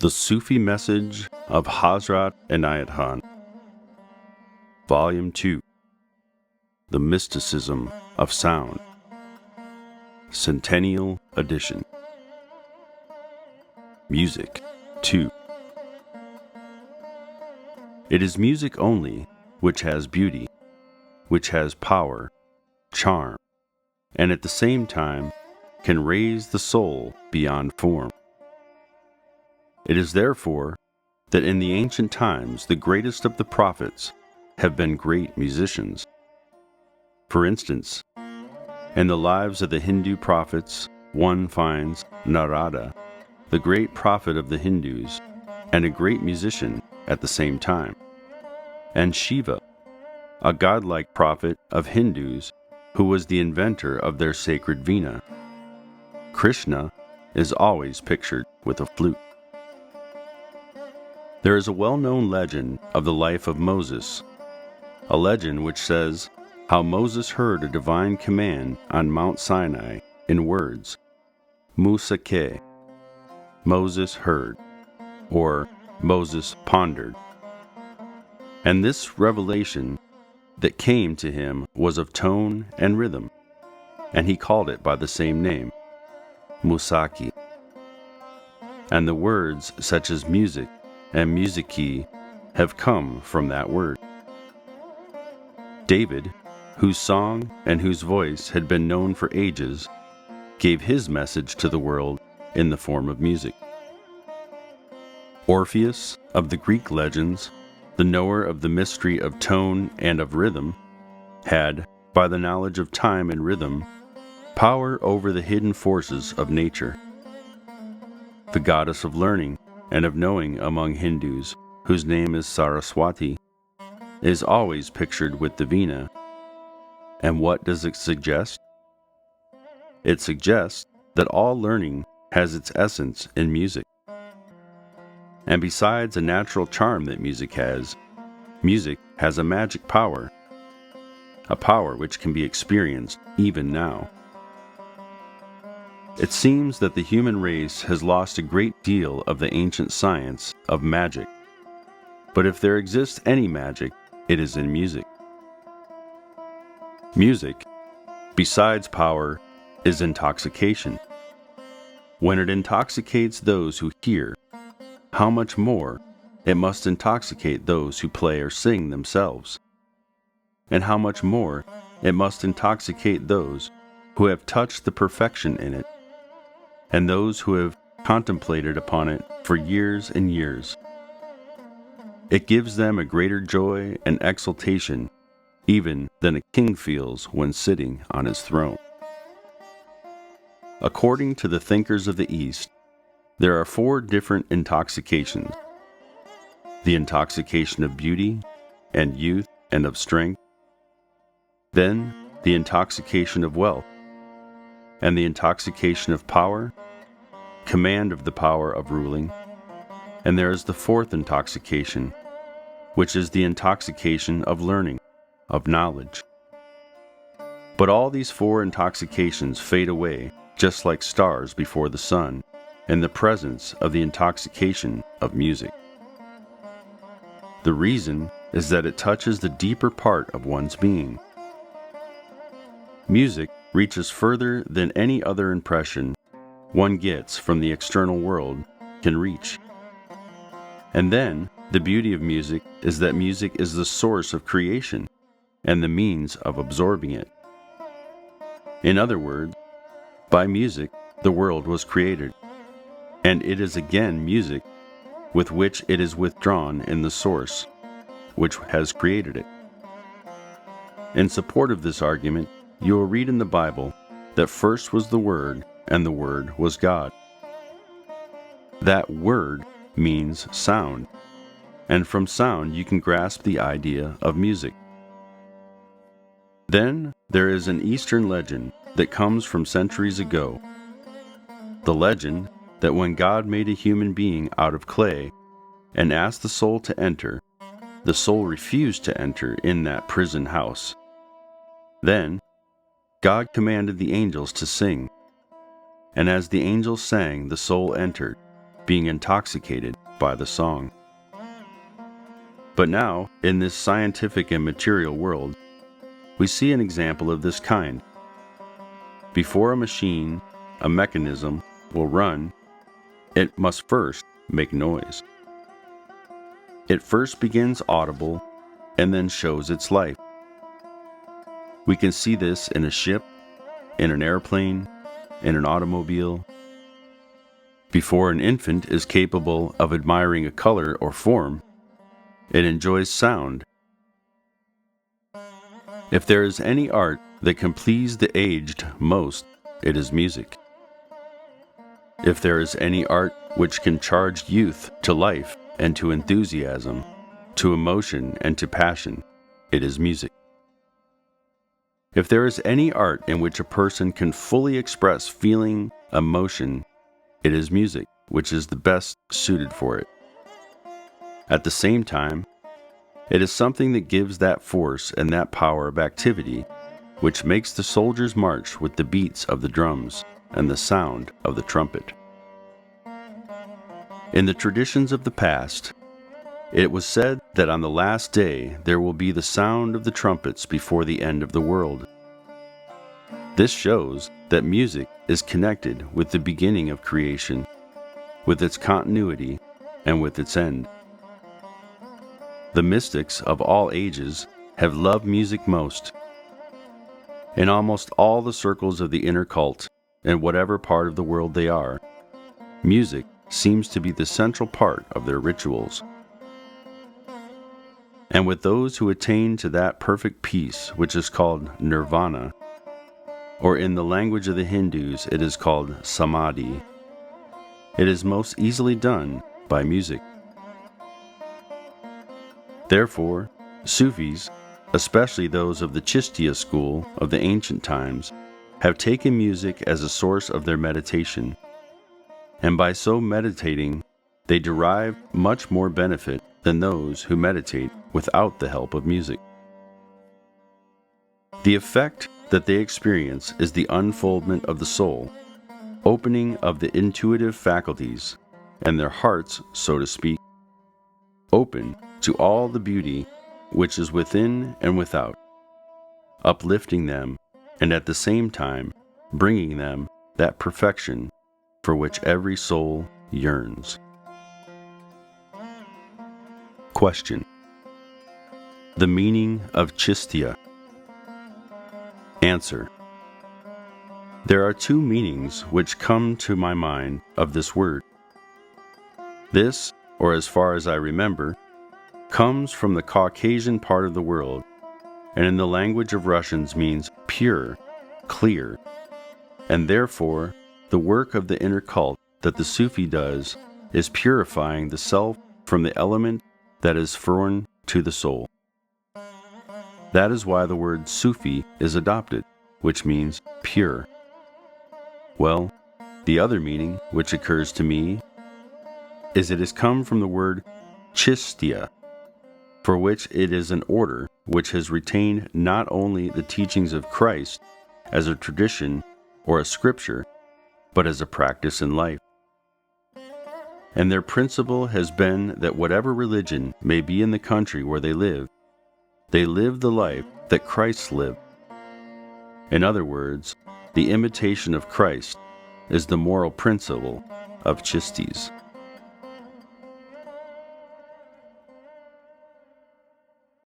The Sufi Message of Hazrat Inayat, Volume 2, The Mysticism of Sound, Centennial Edition. Music 2. It is music only which has beauty, which has power, charm, and at the same time can raise the soul beyond form. It is therefore that in the ancient times the greatest of the prophets have been great musicians. For instance, in the lives of the Hindu prophets, one finds Narada, the great prophet of the Hindus, and a great musician at the same time, and Shiva, a godlike prophet of Hindus who was the inventor of their sacred veena. Krishna is always pictured with a flute. There is a well-known legend of the life of Moses, a legend which says how Moses heard a divine command on Mount Sinai in words, Musake, Moses heard, or Moses pondered. And this revelation that came to him was of tone and rhythm, and he called it by the same name, Musaki. And the words such as music and musiki have come from that word. David, whose song and whose voice had been known for ages, gave his message to the world in the form of music. Orpheus, of the Greek legends, the knower of the mystery of tone and of rhythm, had, by the knowledge of time and rhythm, power over the hidden forces of nature. The goddess of learning and of knowing among Hindus, whose name is Saraswati, is always pictured with the veena. And what does it suggest? It suggests that all learning has its essence in music. And besides a natural charm that music has a magic power, a power which can be experienced even now. It seems that the human race has lost a great deal of the ancient science of magic, but if there exists any magic, it is in music. Music, besides power, is intoxication. When it intoxicates those who hear, how much more it must intoxicate those who play or sing themselves, and how much more it must intoxicate those who have touched the perfection in it, and those who have contemplated upon it for years and years. It gives them a greater joy and exultation even than a king feels when sitting on his throne. According to the thinkers of the East, there are 4 different intoxications: the intoxication of beauty and youth and of strength, then the intoxication of wealth, and the intoxication of power, command of the power of ruling, and there is the 4th intoxication, which is the intoxication of learning, of knowledge. But all these 4 intoxications fade away just like stars before the sun in the presence of the intoxication of music. The reason is that it touches the deeper part of one's being. Music reaches further than any other impression one gets from the external world can reach. And then, the beauty of music is that music is the source of creation and the means of absorbing it. In other words, by music, the world was created, and it is again music with which it is withdrawn in the source, which has created it. In support of this argument, you will read in the Bible that first was the Word, and the Word was God. That word means sound, and from sound you can grasp the idea of music. Then there is an Eastern legend that comes from centuries ago. The legend that when God made a human being out of clay and asked the soul to enter, the soul refused to enter in that prison house. Then God commanded the angels to sing, and as the angels sang, the soul entered, being intoxicated, by the song. But now, in this scientific and material world, we see an example of this kind. Before a machine, a mechanism, will run, it must first make noise. It first begins audible and then shows its life. We can see this in a ship, in an airplane, in an automobile. Before an infant is capable of admiring a color or form, it enjoys sound. If there is any art that can please the aged most, it is music. If there is any art which can charge youth to life and to enthusiasm, to emotion and to passion, it is music. If there is any art in which a person can fully express feeling, emotion, it is music, which is the best suited for it. At the same time, it is something that gives that force and that power of activity which makes the soldiers march with the beats of the drums and the sound of the trumpet. In the traditions of the past, it was said that on the last day there will be the sound of the trumpets before the end of the world. This shows that music is connected with the beginning of creation, with its continuity, and with its end. The mystics of all ages have loved music most. In almost all the circles of the inner cult, in whatever part of the world they are, music seems to be the central part of their rituals. And with those who attain to that perfect peace which is called nirvana, or in the language of the Hindus it is called samadhi, it is most easily done by music. Therefore, Sufis, especially those of the Chishtiya school of the ancient times, have taken music as a source of their meditation, and by so meditating, they derive much more benefit than those who meditate without the help of music. The effect that they experience is the unfoldment of the soul, opening of the intuitive faculties, and their hearts, so to speak, open to all the beauty which is within and without, uplifting them and at the same time bringing them that perfection for which every soul yearns. Question: the meaning of Chishtiya. Answer: there are two meanings which come to my mind of this word. This, or as far as I remember, comes from the Caucasian part of the world, and in the language of Russians means pure, clear, and therefore the work of the inner cult that the Sufi does is purifying the self from the element that is foreign to the soul. That is why the word Sufi is adopted, which means pure. Well, the other meaning which occurs to me is it has come from the word Chishtiya, for which it is an order which has retained not only the teachings of Christ as a tradition or a scripture, but as a practice in life. And their principle has been that whatever religion may be in the country where they live the life that Christ lived. In other words, the imitation of Christ is the moral principle of Chistis.